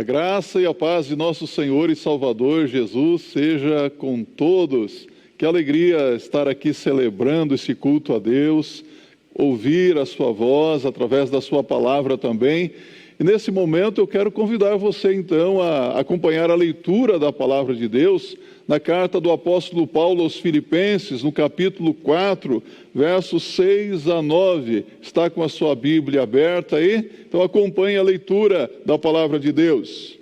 graça e a paz de nosso Senhor e Salvador Jesus seja com todos. Que alegria estar aqui celebrando esse culto a Deus, ouvir a sua voz através da sua palavra também. E nesse momento eu quero convidar você então a acompanhar a leitura da palavra de Deus na carta do apóstolo Paulo aos Filipenses, no capítulo 4, versos 6 a 9. Está com a sua Bíblia aberta aí? Então acompanhe a leitura da palavra de Deus.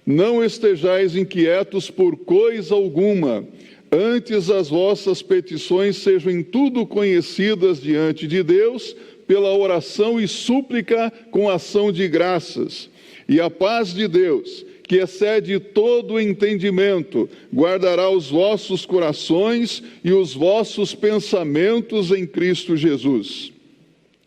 Não estejais inquietos por coisa alguma, antes as vossas petições sejam em tudo conhecidas diante de Deus, pela oração e súplica com ação de graças. E a paz de Deus, que excede todo entendimento, guardará os vossos corações e os vossos pensamentos em Cristo Jesus.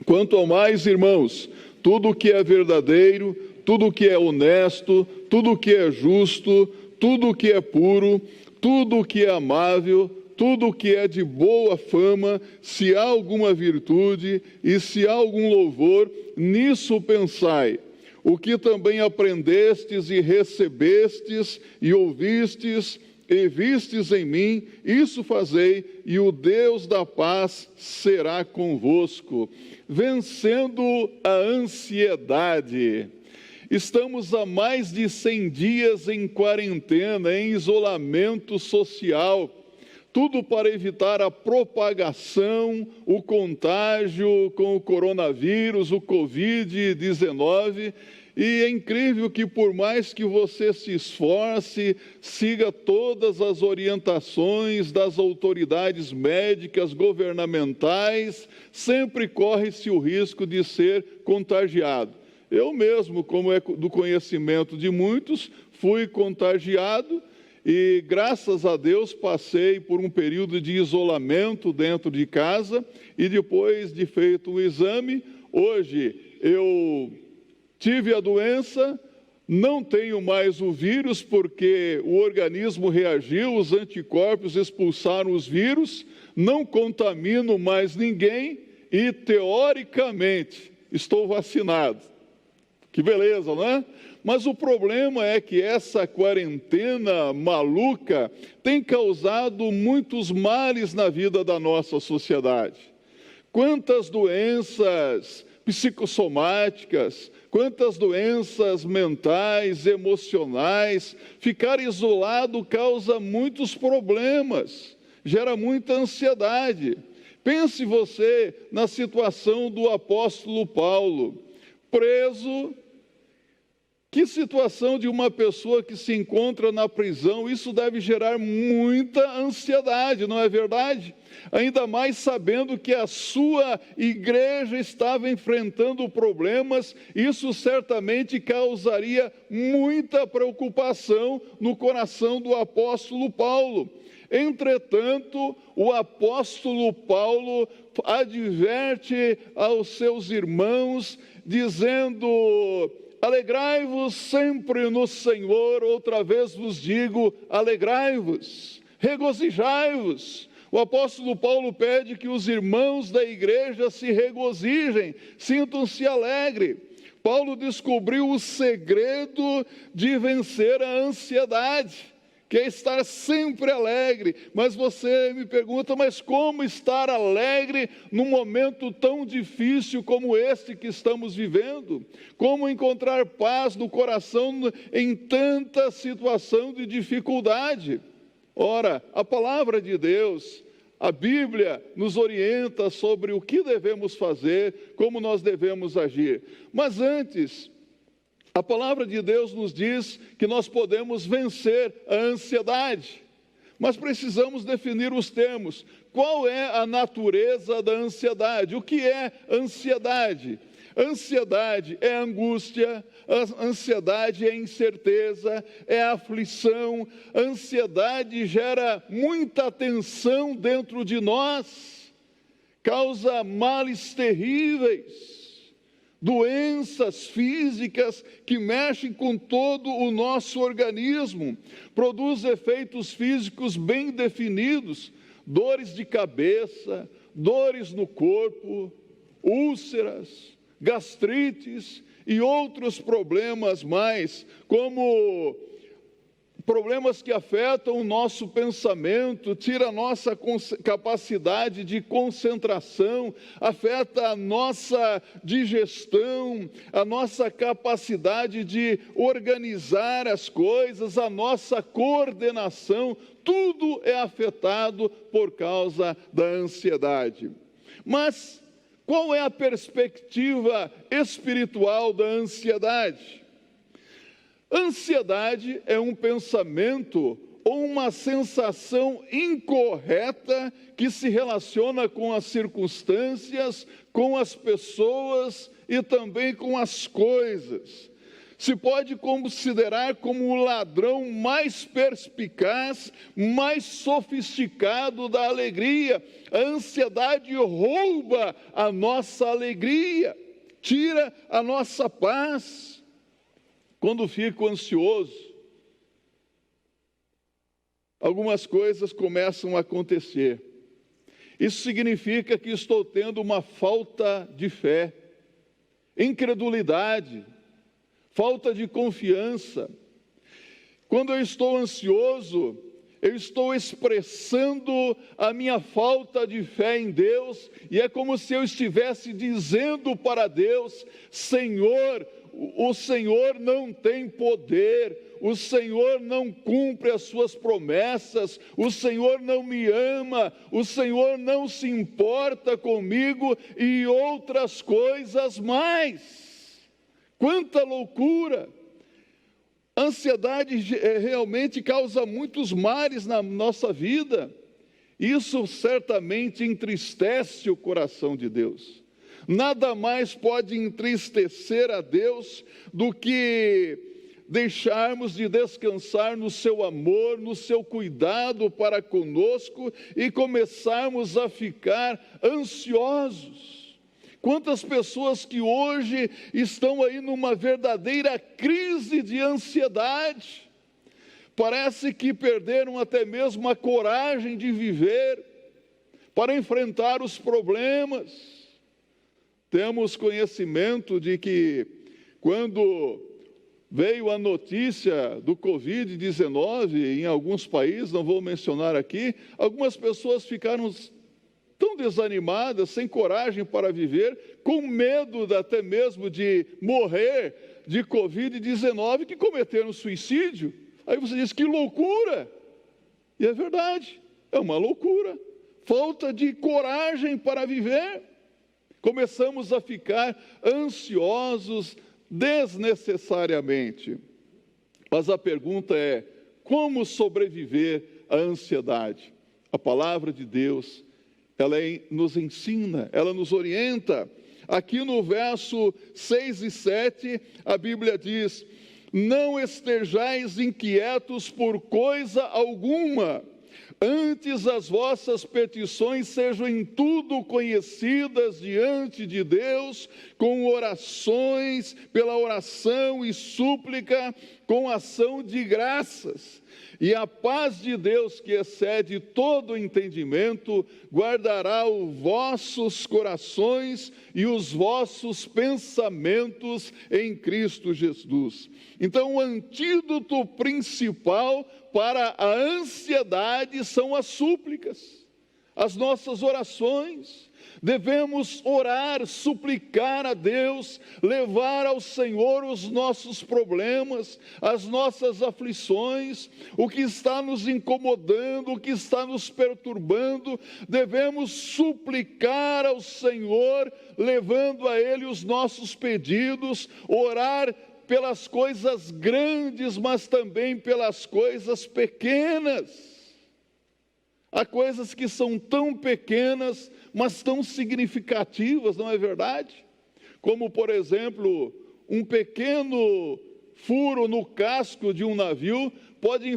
Quanto ao mais, irmãos, tudo o que é verdadeiro, tudo o que é honesto, tudo o que é justo, tudo o que é puro, tudo o que é amável, tudo o que é de boa fama, se há alguma virtude e se há algum louvor, nisso pensai. O que também aprendestes e recebestes e ouvistes e vistes em mim, isso fazei, e o Deus da paz será convosco. Vencendo a ansiedade. Estamos há mais de 100 dias em quarentena, em isolamento social. Tudo para evitar a propagação, o contágio com o coronavírus, o Covid-19. E é incrível que por mais que você se esforce, siga todas as orientações das autoridades médicas, governamentais, sempre corre-se o risco de ser contagiado. Eu mesmo, como é do conhecimento de muitos, fui contagiado. E graças a Deus passei por um período de isolamento dentro de casa e depois de feito o exame, hoje eu tive a doença, não tenho mais o vírus porque o organismo reagiu, os anticorpos expulsaram os vírus, não contamino mais ninguém e teoricamente estou vacinado. Que beleza, não é? Mas o problema é que essa quarentena maluca tem causado muitos males na vida da nossa sociedade. Quantas doenças psicossomáticas, quantas doenças mentais, emocionais. Ficar isolado causa muitos problemas, gera muita ansiedade. Pense você na situação do apóstolo Paulo, preso. Que situação de uma pessoa que se encontra na prisão, isso deve gerar muita ansiedade, não é verdade? Ainda mais sabendo que a sua igreja estava enfrentando problemas, isso certamente causaria muita preocupação no coração do apóstolo Paulo. Entretanto, o apóstolo Paulo adverte aos seus irmãos, dizendo: alegrai-vos sempre no Senhor, outra vez vos digo, alegrai-vos, regozijai-vos. O apóstolo Paulo pede que os irmãos da igreja se regozijem, sintam-se alegres. Paulo descobriu o segredo de vencer a ansiedade, que é estar sempre alegre. Mas você me pergunta, mas como estar alegre num momento tão difícil como este que estamos vivendo? Como encontrar paz no coração em tanta situação de dificuldade? Ora, a palavra de Deus, a Bíblia nos orienta sobre o que devemos fazer, como nós devemos agir. Mas antes, a palavra de Deus nos diz que nós podemos vencer a ansiedade, mas precisamos definir os termos. Qual é a natureza da ansiedade? O que é ansiedade? Ansiedade é angústia, ansiedade é incerteza, é aflição. Ansiedade gera muita tensão dentro de nós, causa males terríveis. Doenças físicas que mexem com todo o nosso organismo, produz efeitos físicos bem definidos, dores de cabeça, dores no corpo, úlceras, gastrites e outros problemas mais, como problemas que afetam o nosso pensamento, tira a nossa capacidade de concentração, afeta a nossa digestão, a nossa capacidade de organizar as coisas, a nossa coordenação, tudo é afetado por causa da ansiedade. Mas qual é a perspectiva espiritual da ansiedade? Ansiedade é um pensamento ou uma sensação incorreta que se relaciona com as circunstâncias, com as pessoas e também com as coisas. Se pode considerar como o ladrão mais perspicaz, mais sofisticado da alegria. A ansiedade rouba a nossa alegria, tira a nossa paz. Quando fico ansioso, algumas coisas começam a acontecer. Isso significa que estou tendo uma falta de fé, incredulidade, falta de confiança. Quando eu estou ansioso, eu estou expressando a minha falta de fé em Deus, e é como se eu estivesse dizendo para Deus: Senhor, o Senhor não tem poder, o Senhor não cumpre as suas promessas, o Senhor não me ama, o Senhor não se importa comigo e outras coisas mais. Quanta loucura! A ansiedade realmente causa muitos males na nossa vida. Isso certamente entristece o coração de Deus. Nada mais pode entristecer a Deus do que deixarmos de descansar no seu amor, no seu cuidado para conosco e começarmos a ficar ansiosos. Quantas pessoas que hoje estão aí numa verdadeira crise de ansiedade, parece que perderam até mesmo a coragem de viver para enfrentar os problemas. Temos conhecimento de que quando veio a notícia do Covid-19 em alguns países, não vou mencionar aqui, algumas pessoas ficaram tão desanimadas, sem coragem para viver, com medo até mesmo de morrer de Covid-19, que cometeram suicídio. Aí você diz: que loucura! E é verdade, é uma loucura. Falta de coragem para viver. Começamos a ficar ansiosos desnecessariamente. Mas a pergunta é: como sobreviver à ansiedade? A palavra de Deus, ela nos ensina, ela nos orienta. Aqui no verso 6 e 7, a Bíblia diz: não estejais inquietos por coisa alguma, antes as vossas petições sejam em tudo conhecidas diante de Deus, com orações, pela oração e súplica, com ação de graças. E a paz de Deus, que excede todo o entendimento, guardará os vossos corações e os vossos pensamentos em Cristo Jesus. Então, o antídoto principal para a ansiedade são as súplicas, as nossas orações. Devemos orar, suplicar a Deus, levar ao Senhor os nossos problemas, as nossas aflições, o que está nos incomodando, o que está nos perturbando. Devemos suplicar ao Senhor, levando a Ele os nossos pedidos, orar pelas coisas grandes, mas também pelas coisas pequenas. Há coisas que são tão pequenas, mas tão significativas, não é verdade? Como, por exemplo, um pequeno furo no casco de um navio pode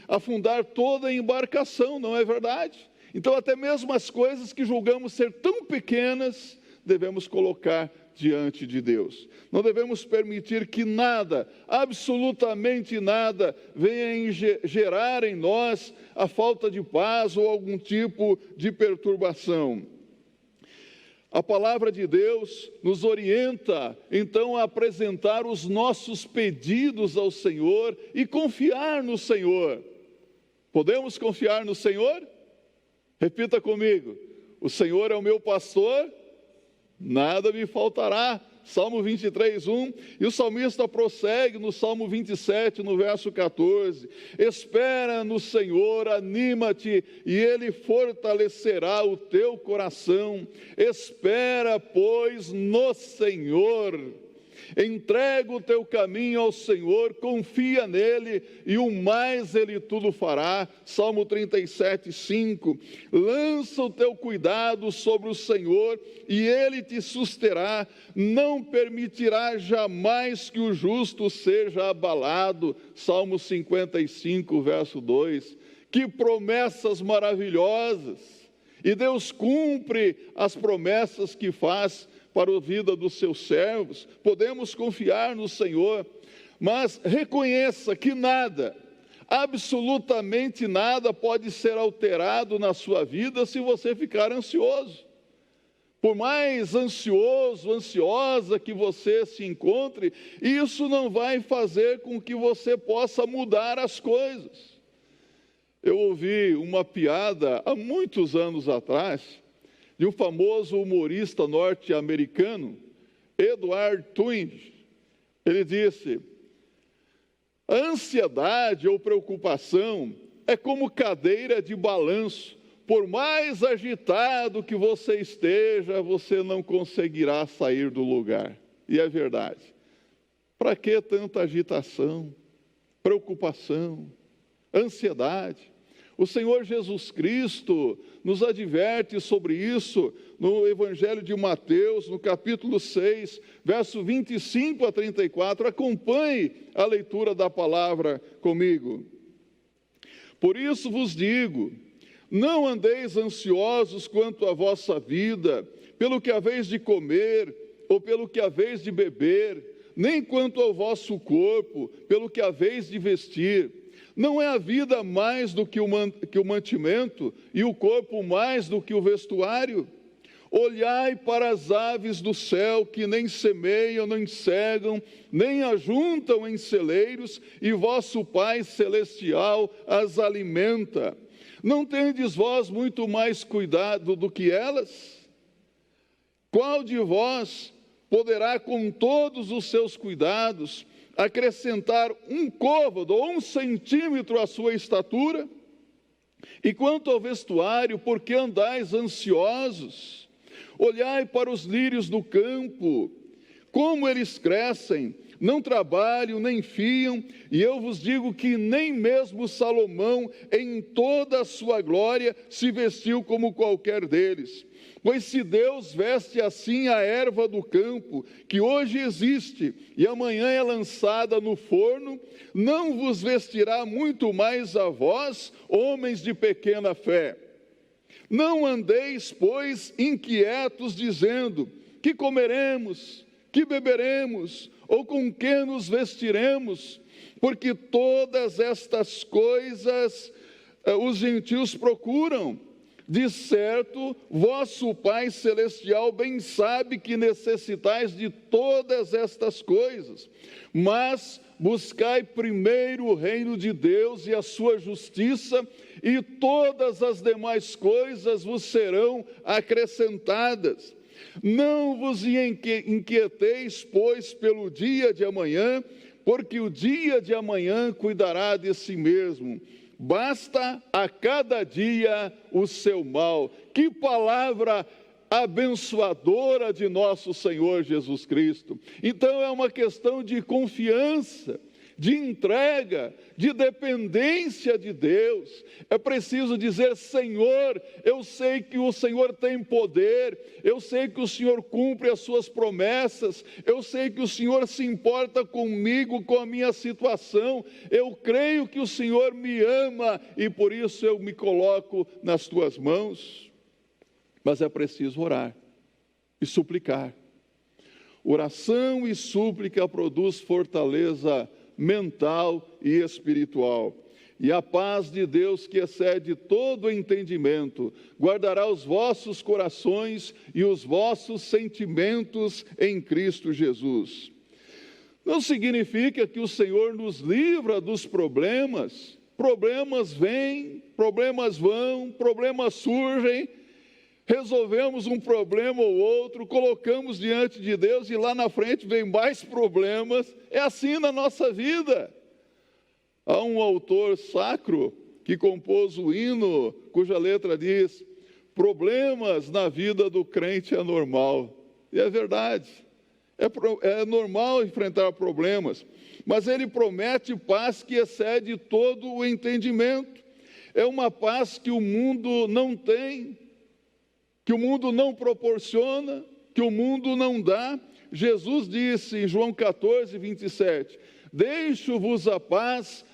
afundar toda a embarcação, não é verdade? Então, até mesmo as coisas que julgamos ser tão pequenas, devemos colocar diante de Deus. Não devemos permitir que nada, absolutamente nada, venha gerar em nós a falta de paz ou algum tipo de perturbação. A palavra de Deus nos orienta, então, a apresentar os nossos pedidos ao Senhor e confiar no Senhor. Podemos confiar no Senhor? Repita comigo: o Senhor é o meu pastor, nada me faltará. Salmo 23, 1, e o salmista prossegue no Salmo 27, no verso 14, espera no Senhor, anima-te, e Ele fortalecerá o teu coração, espera, pois, no Senhor. Entrega o teu caminho ao Senhor, confia nele, e o mais ele tudo fará. Salmo 37, 5. Lança o teu cuidado sobre o Senhor, e ele te susterá. Não permitirá jamais que o justo seja abalado. Salmo 55, verso 2. Que promessas maravilhosas! E Deus cumpre as promessas que faz para a vida dos seus servos. Podemos confiar no Senhor, mas reconheça que nada, absolutamente nada pode ser alterado na sua vida se você ficar ansioso. Por mais ansioso, ansiosa que você se encontre, isso não vai fazer com que você possa mudar as coisas. Eu ouvi uma piada há muitos anos atrás, de um famoso humorista norte-americano, Edward Twenge. Ele disse: a ansiedade ou preocupação é como cadeira de balanço. Por mais agitado que você esteja, você não conseguirá sair do lugar. E é verdade. Para que tanta agitação, preocupação, ansiedade? O Senhor Jesus Cristo nos adverte sobre isso no Evangelho de Mateus, no capítulo 6, verso 25 a 34. Acompanhe a leitura da palavra comigo. Por isso vos digo, não andeis ansiosos quanto à vossa vida, pelo que haveis de comer, ou pelo que haveis de beber, nem quanto ao vosso corpo, pelo que haveis de vestir. Não é a vida mais do que o mantimento, e o corpo mais do que o vestuário? Olhai para as aves do céu, que nem semeiam, nem cegam, nem ajuntam em celeiros, e vosso Pai Celestial as alimenta. Não tendes vós muito mais cuidado do que elas? Qual de vós poderá, com todos os seus cuidados, acrescentar um côvado ou 1 centímetro à sua estatura? E quanto ao vestuário, por que andais ansiosos? Olhai para os lírios do campo, como eles crescem, não trabalham, nem fiam, e eu vos digo que nem mesmo Salomão, em toda a sua glória, se vestiu como qualquer deles. Pois se Deus veste assim a erva do campo, que hoje existe e amanhã é lançada no forno, não vos vestirá muito mais a vós, homens de pequena fé? Não andeis, pois, inquietos, dizendo: que comeremos, que beberemos, ou com que nos vestiremos? Porque todas estas coisas os gentios procuram. De certo, vosso Pai Celestial bem sabe que necessitais de todas estas coisas. Mas buscai primeiro o reino de Deus e a sua justiça, e todas as demais coisas vos serão acrescentadas. Não vos inquieteis, pois, pelo dia de amanhã, porque o dia de amanhã cuidará de si mesmo. Basta a cada dia o seu mal. Que palavra abençoadora de nosso Senhor Jesus Cristo. Então é uma questão de confiança, de entrega, de dependência de Deus. É preciso dizer: Senhor, eu sei que o Senhor tem poder, eu sei que o Senhor cumpre as suas promessas, eu sei que o Senhor se importa comigo, com a minha situação, eu creio que o Senhor me ama e por isso eu me coloco nas tuas mãos. Mas é preciso orar e suplicar. Oração e súplica produz fortaleza mental e espiritual. E a paz de Deus, que excede todo o entendimento, guardará os vossos corações e os vossos sentimentos em Cristo Jesus. Não significa que o Senhor nos livra dos problemas. Problemas vêm, problemas vão, problemas surgem. Resolvemos um problema ou outro, colocamos diante de Deus e lá na frente vem mais problemas. É assim na nossa vida. Há um autor sacro que compôs o hino, cuja letra diz: problemas na vida do crente é normal. E é verdade, é normal enfrentar problemas, mas ele promete paz que excede todo o entendimento. É uma paz que o mundo não tem, que o mundo não proporciona, que o mundo não dá. Jesus disse em João 14, 27, deixo-vos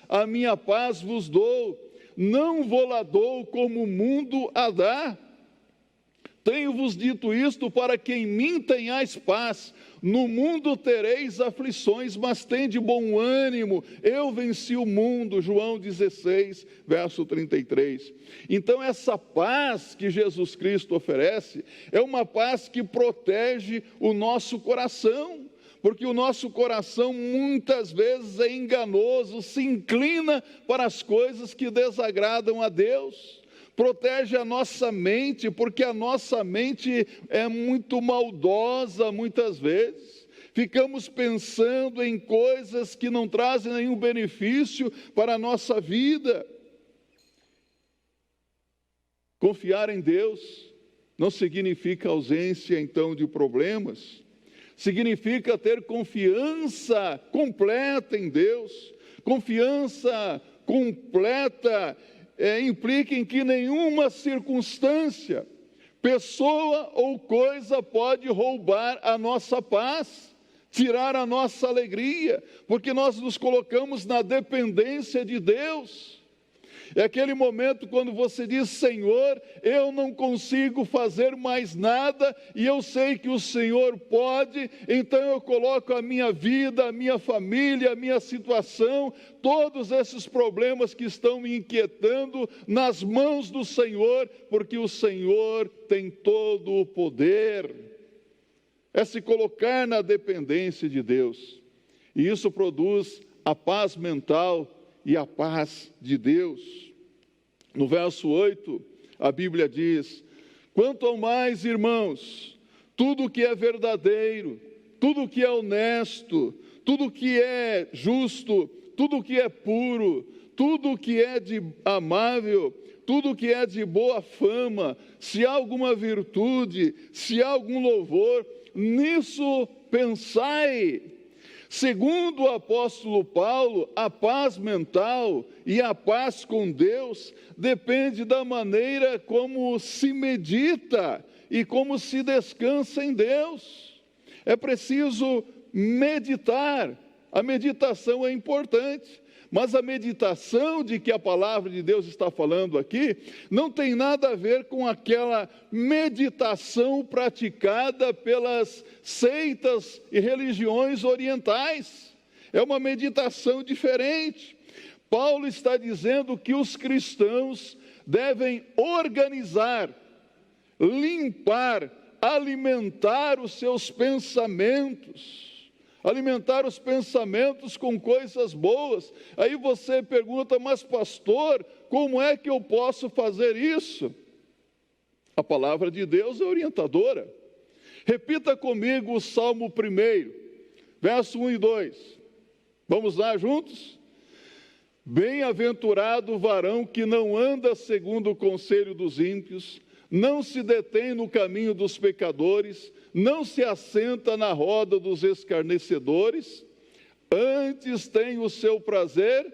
a minha paz vos dou, não vou-la dou como o mundo a dá. Tenho-vos dito isto para que em mim tenhais paz. No mundo tereis aflições, mas tende bom ânimo. Eu venci o mundo. João 16, verso 33. Então essa paz que Jesus Cristo oferece é uma paz que protege o nosso coração. Porque o nosso coração muitas vezes é enganoso, se inclina para as coisas que desagradam a Deus. Protege a nossa mente, porque a nossa mente é muito maldosa muitas vezes. Ficamos pensando em coisas que não trazem nenhum benefício para a nossa vida. Confiar em Deus não significa ausência, então, de problemas. Significa ter confiança completa em Deus. Confiança completa implica em que nenhuma circunstância, pessoa ou coisa pode roubar a nossa paz, tirar a nossa alegria, porque nós nos colocamos na dependência de Deus. É aquele momento quando você diz: Senhor, eu não consigo fazer mais nada, e eu sei que o Senhor pode, então eu coloco a minha vida, a minha família, a minha situação, todos esses problemas que estão me inquietando, nas mãos do Senhor, porque o Senhor tem todo o poder. É se colocar na dependência de Deus, e isso produz a paz mental e a paz de Deus. No verso 8, a Bíblia diz: quanto ao mais, irmãos, tudo que é verdadeiro, tudo que é honesto, tudo que é justo, tudo que é puro, tudo que é amável, tudo que é de boa fama, se há alguma virtude, se há algum louvor, nisso pensai. Segundo o apóstolo Paulo, a paz mental e a paz com Deus depende da maneira como se medita e como se descansa em Deus. É preciso meditar. A meditação é importante, mas a meditação de que a palavra de Deus está falando aqui não tem nada a ver com aquela meditação praticada pelas seitas e religiões orientais. É uma meditação diferente. Paulo está dizendo que os cristãos devem organizar, limpar, alimentar os seus pensamentos. Alimentar os pensamentos com coisas boas. Aí você pergunta: mas pastor, como é que eu posso fazer isso? A palavra de Deus é orientadora. Repita comigo o Salmo 1, verso 1 e 2. Vamos lá juntos? Bem-aventurado o varão que não anda segundo o conselho dos ímpios, não se detém no caminho dos pecadores, não se assenta na roda dos escarnecedores, antes tem o seu prazer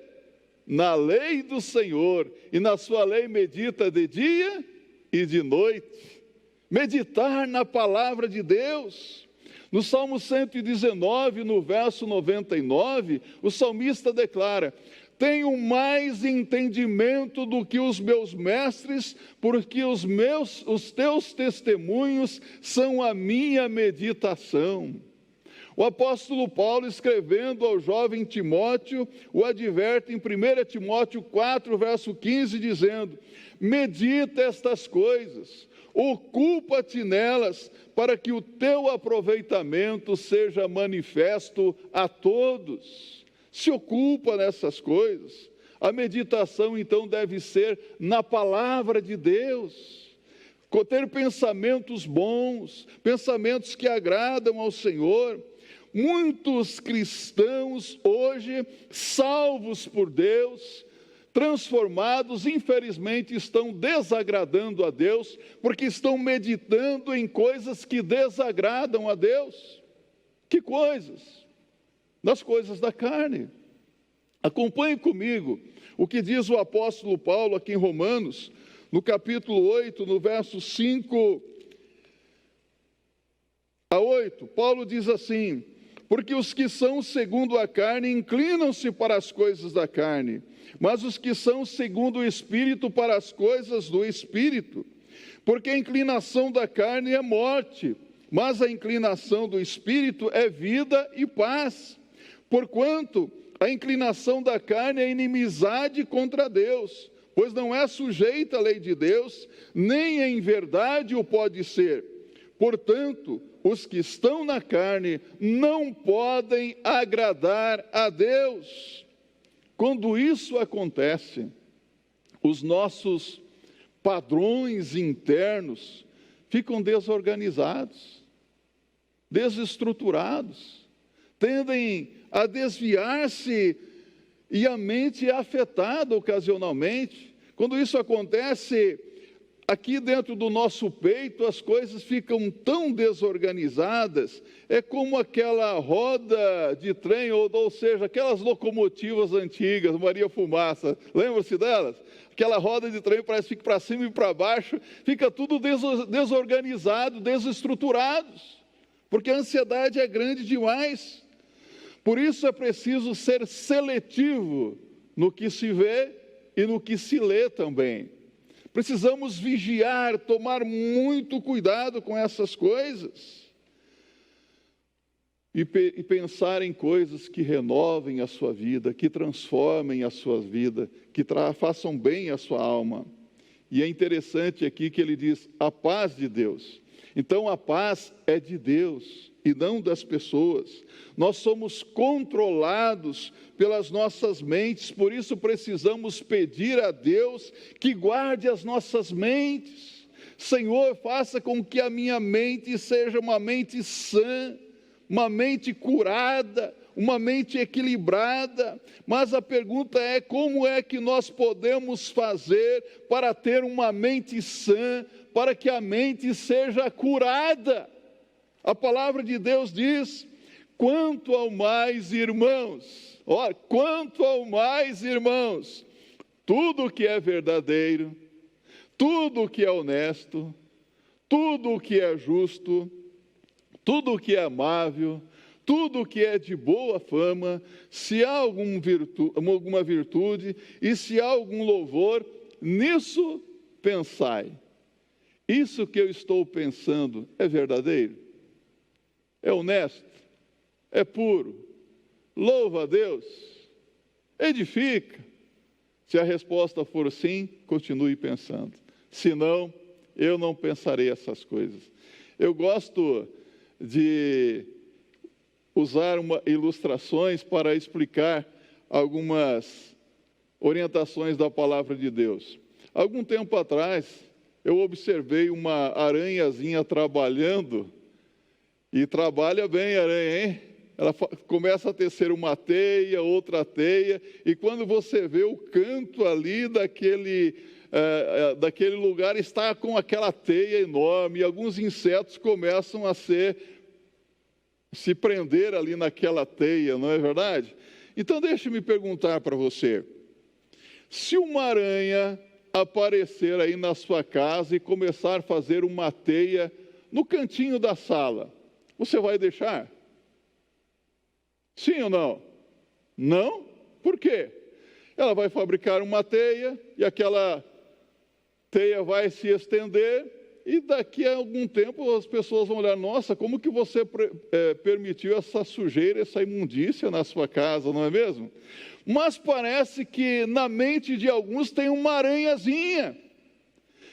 na lei do Senhor, e na sua lei medita de dia e de noite. Meditar na palavra de Deus. No Salmo 119, no verso 99, o salmista declara: tenho mais entendimento do que os meus mestres, porque os teus testemunhos são a minha meditação. O apóstolo Paulo, escrevendo ao jovem Timóteo, o adverte em 1 Timóteo 4, verso 15, dizendo: medita estas coisas, ocupa-te nelas, para que o teu aproveitamento seja manifesto a todos. Se ocupa nessas coisas. A meditação, então, deve ser na palavra de Deus. Ter pensamentos bons, pensamentos que agradam ao Senhor. Muitos cristãos hoje, salvos por Deus, transformados, infelizmente estão desagradando a Deus, porque estão meditando em coisas que desagradam a Deus. Que coisas? Nas coisas da carne. Acompanhe comigo o que diz o apóstolo Paulo aqui em Romanos, no capítulo 8, no verso 5 a 8. Paulo diz assim: porque os que são segundo a carne inclinam-se para as coisas da carne, mas os que são segundo o Espírito para as coisas do Espírito. Porque a inclinação da carne é morte, mas a inclinação do Espírito é vida e paz. Porquanto a inclinação da carne é inimizade contra Deus, pois não é sujeita à lei de Deus, nem em verdade o pode ser. Portanto, os que estão na carne não podem agradar a Deus. Quando isso acontece, os nossos padrões internos ficam desorganizados, desestruturados, tendem a desviar-se e a mente é afetada ocasionalmente. Quando isso acontece, aqui dentro do nosso peito, as coisas ficam tão desorganizadas, é como aquela roda de trem, ou seja, aquelas locomotivas antigas, Maria Fumaça, lembra-se delas? Aquela roda de trem parece que fica para cima e para baixo, fica tudo desorganizado, desestruturado, porque a ansiedade é grande demais. Por isso é preciso ser seletivo no que se vê e no que se lê também. Precisamos vigiar, tomar muito cuidado com essas coisas. E pensar em coisas que renovem a sua vida, que transformem a sua vida, que façam bem à sua alma. E é interessante aqui que ele diz, a paz de Deus. Então a paz é de Deus e não das pessoas. Nós somos controlados pelas nossas mentes, por isso precisamos pedir a Deus que guarde as nossas mentes. Senhor, faça com que a minha mente seja uma mente sã, uma mente curada, uma mente equilibrada. Mas a pergunta é, como é que nós podemos fazer para ter uma mente sã, para que a mente seja curada? A palavra de Deus diz, quanto ao mais, irmãos, tudo que é verdadeiro, tudo que é honesto, tudo que é justo, tudo que é amável, tudo que é de boa fama, se há alguma virtude e se há algum louvor, nisso pensai. Isso que eu estou pensando é verdadeiro? É honesto? É puro? Louva a Deus? Edifica? Se a resposta for sim, continue pensando. Se não, eu não pensarei essas coisas. Eu gosto de usar ilustrações para explicar algumas orientações da palavra de Deus. Algum tempo atrás, eu observei uma aranhazinha trabalhando, e trabalha bem a aranha, hein? Ela começa a tecer uma teia, outra teia, e quando você vê o canto ali daquele lugar, está com aquela teia enorme, e alguns insetos começam a se prender ali naquela teia, não é verdade? Então deixe-me perguntar para você, se uma aranha aparecer aí na sua casa e começar a fazer uma teia no cantinho da sala, você vai deixar? Sim ou não? Não? Por quê? Ela vai fabricar uma teia e aquela teia vai se estender E daqui a algum tempo as pessoas vão olhar, nossa, como que você permitiu essa sujeira, essa imundícia na sua casa, não é mesmo? Mas parece que na mente de alguns tem uma aranhazinha,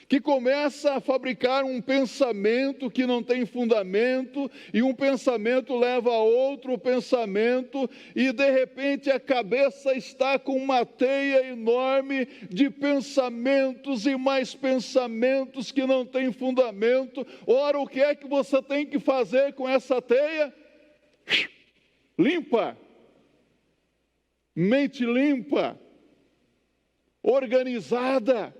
que começa a fabricar um pensamento que não tem fundamento, e um pensamento leva a outro pensamento, e de repente a cabeça está com uma teia enorme de pensamentos e mais pensamentos que não tem fundamento. Ora, o que é que você tem que fazer com essa teia? Limpa. Mente limpa. Organizada.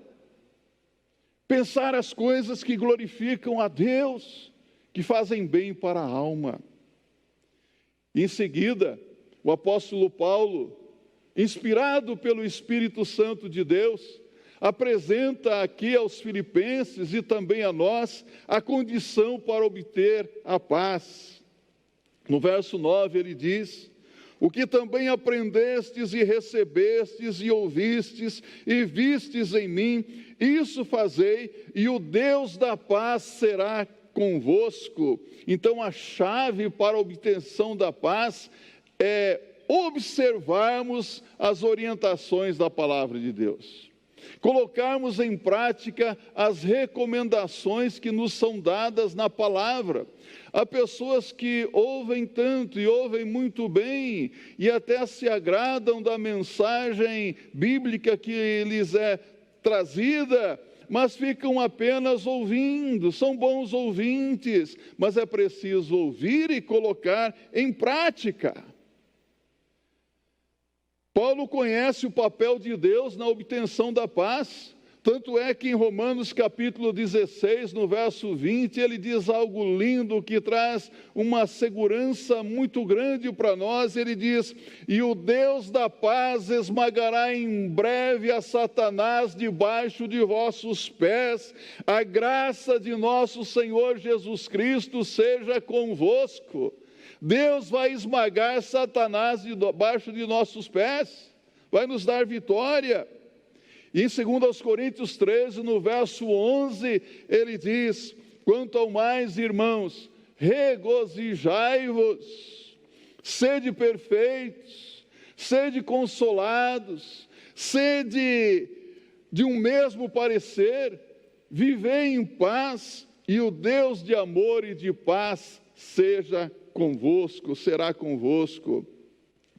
Pensar as coisas que glorificam a Deus, que fazem bem para a alma. Em seguida, o apóstolo Paulo, inspirado pelo Espírito Santo de Deus, apresenta aqui aos filipenses e também a nós a condição para obter a paz. No verso 9 ele diz: o que também aprendestes e recebestes e ouvistes e vistes em mim, isso fazei, e o Deus da paz será convosco. Então a chave para a obtenção da paz é observarmos as orientações da palavra de Deus. Colocarmos em prática as recomendações que nos são dadas na palavra. Há pessoas que ouvem tanto e ouvem muito bem e até se agradam da mensagem bíblica que lhes é trazida, mas ficam apenas ouvindo. São bons ouvintes, mas é preciso ouvir e colocar em prática. Paulo conhece o papel de Deus na obtenção da paz, tanto é que em Romanos capítulo 16, no verso 20, ele diz algo lindo que traz uma segurança muito grande para nós. Ele diz: e o Deus da paz esmagará em breve a Satanás debaixo de vossos pés. A graça de nosso Senhor Jesus Cristo seja convosco. Deus vai esmagar Satanás debaixo de nossos pés, vai nos dar vitória. E em 2 Coríntios 13, no verso 11, ele diz: quanto ao mais, irmãos, regozijai-vos, sede perfeitos, sede consolados, sede de um mesmo parecer, vivei em paz, e o Deus de amor e de paz seja convosco, será convosco.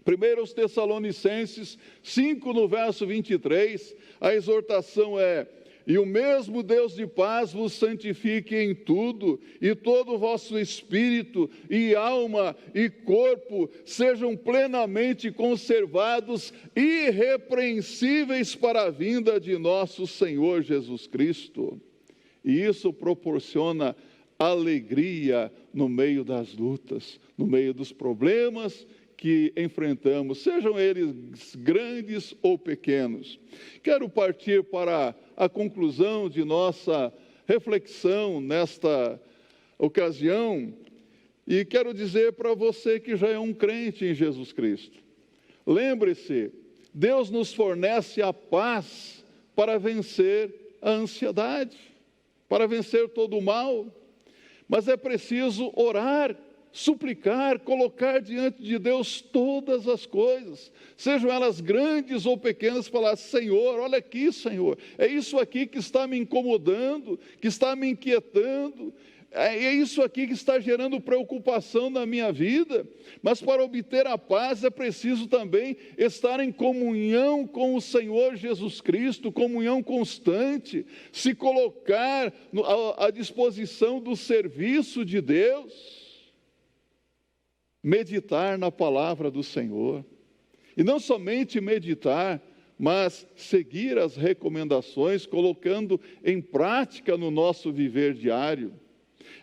1 Tessalonicenses 5, no verso 23, a exortação é: e o mesmo Deus de paz vos santifique em tudo, e todo o vosso espírito, e alma, e corpo sejam plenamente conservados, irrepreensíveis para a vinda de nosso Senhor Jesus Cristo. E isso proporciona alegria no meio das lutas, no meio dos problemas que enfrentamos, sejam eles grandes ou pequenos. Quero partir para a conclusão de nossa reflexão nesta ocasião, e quero dizer para você que já é um crente em Jesus Cristo: lembre-se, Deus nos fornece a paz para vencer a ansiedade, para vencer todo o mal. Mas é preciso orar, suplicar, colocar diante de Deus todas as coisas, sejam elas grandes ou pequenas, falar: Senhor, olha aqui, Senhor, é isso aqui que está me incomodando, que está me inquietando, é isso aqui que está gerando preocupação na minha vida. Mas para obter a paz é preciso também estar em comunhão com o Senhor Jesus Cristo, comunhão constante, se colocar à disposição do serviço de Deus, meditar na palavra do Senhor, e não somente meditar, mas seguir as recomendações, colocando em prática no nosso viver diário.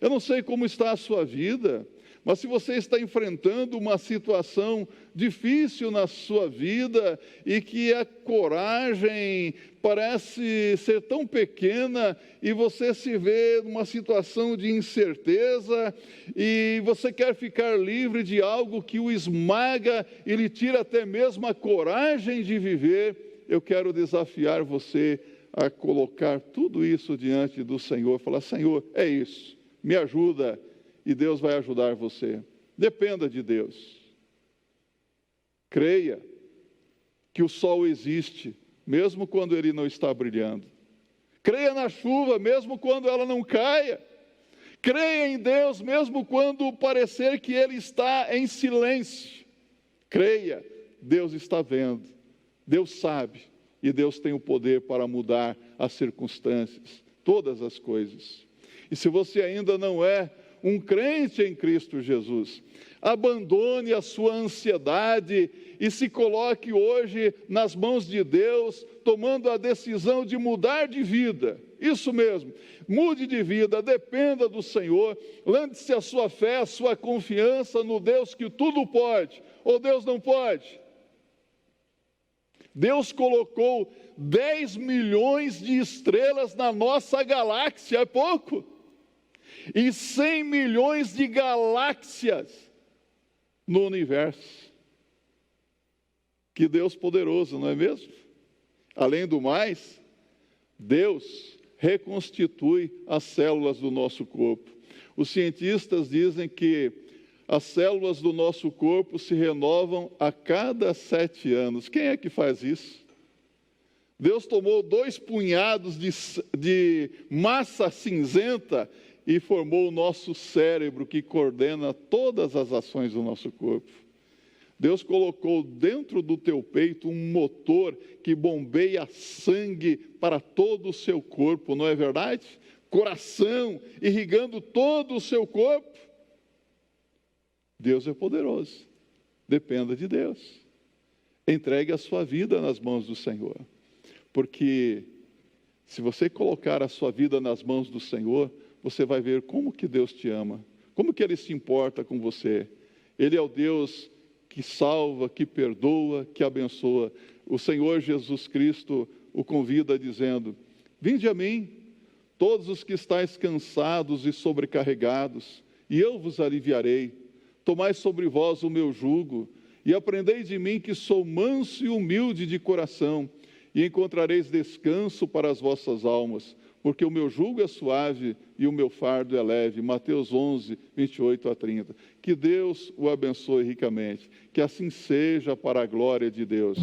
Eu não sei como está a sua vida, mas se você está enfrentando uma situação difícil na sua vida e que a coragem parece ser tão pequena e você se vê numa situação de incerteza e você quer ficar livre de algo que o esmaga e lhe tira até mesmo a coragem de viver, eu quero desafiar você a colocar tudo isso diante do Senhor, falar: Senhor, é isso, me ajuda, e Deus vai ajudar você. Dependa de Deus. Creia que o sol existe, mesmo quando ele não está brilhando. Creia na chuva, mesmo quando ela não caia. Creia em Deus, mesmo quando parecer que Ele está em silêncio. Creia, Deus está vendo, Deus sabe, e Deus tem o poder para mudar as circunstâncias, todas as coisas. E se você ainda não é um crente em Cristo Jesus, abandone a sua ansiedade e se coloque hoje nas mãos de Deus, tomando a decisão de mudar de vida. Isso mesmo, mude de vida, dependa do Senhor, lance a sua fé, a sua confiança no Deus que tudo pode, ou Deus não pode. Deus colocou 10 milhões de estrelas na nossa galáxia, é pouco? E 100 milhões de galáxias no universo. Que Deus poderoso, não é mesmo? Além do mais, Deus reconstitui as células do nosso corpo. Os cientistas dizem que as células do nosso corpo se renovam a cada 7 anos. Quem é que faz isso? Deus tomou 2 punhados de massa cinzenta e formou o nosso cérebro, que coordena todas as ações do nosso corpo. Deus colocou dentro do teu peito um motor que bombeia sangue para todo o seu corpo, não é verdade? Coração, irrigando todo o seu corpo. Deus é poderoso. Dependa de Deus. Entregue a sua vida nas mãos do Senhor. Porque se você colocar a sua vida nas mãos do Senhor, você vai ver como que Deus te ama, como que Ele se importa com você. Ele é o Deus que salva, que perdoa, que abençoa. O Senhor Jesus Cristo o convida dizendo: vinde a mim, todos os que estáis cansados e sobrecarregados, e eu vos aliviarei. Tomai sobre vós o meu jugo, e aprendei de mim, que sou manso e humilde de coração, e encontrareis descanso para as vossas almas, porque o meu jugo é suave e o meu fardo é leve. Mateus 11, 28 a 30. Que Deus o abençoe ricamente, que assim seja para a glória de Deus.